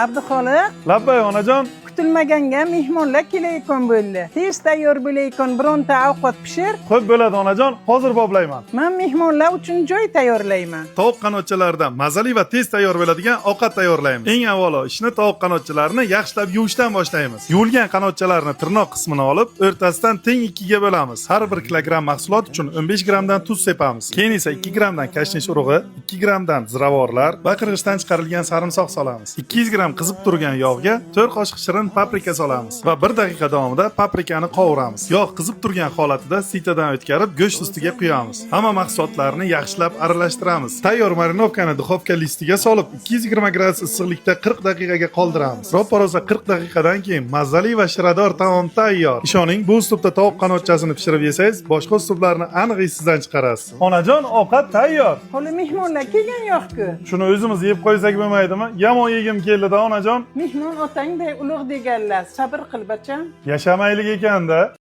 Abduxoliq, Labbay onajon. kutilmaganga mehmonlar kelayotgan bo'ldi. Tez tayyor bo'layotgan bironta ovqat pishir. Xo'p bo'ladi onajon, hozir boblayman. Men mehmonlar uchun joy tayyorlayman. Tovuq qanotchalaridan mazali va tez tayyor bo'ladigan ovqat tayyorlaymiz. Eng avvalo ishni tovuq qanotchalarini yaxshilab yuvishdan boshlaymiz. Yuvilgan qanotchalarni tirnoq qismini olib, o'rtasidan teng 2 ga bo'lamiz. Har 1 kilogramm mahsulot uchun 15 grammdan tuz sepamiz. Keyin esa 2 grammdan kashnish urug'i, 2 grammdan ziravorlar va qirg'ichdan chiqarilgan sarimsoq solamiz. 200 gramm qizib turgan yog'ga 4 qoshiq shirin paprika solamiz va 1 daqiqa davomida paprikani qovuramiz. Yog' qizib turgan holatida sitadan o'tkazib, go'sht ustiga quyamiz. Hamma mahsulotlarni yaxshilab aralashtiramiz. Tayyor marinovkani duxovka listiga solib 220 gradus issiqlikda 40 daqiqaga qoldiramiz. Roppa-rosa 40 daqiqadan keyin mazali va shirador taom tayyor. Ishoning, bu uslubda tovuq qanotchasini pishirib yesangiz, boshqa uslublarni aniq esingizdan chiqarasiz. Onajon, ovqat tayyor. Hali mehmonlar kelgan yo'q-ku. Shuni o'zimiz yeb qo'ysak bo'lmaydimi? Yomon yegim keldi-da onajon. Mehmon otangday ulug' deganlar. Sabr qil, bacham. Yashamaylik ekanda.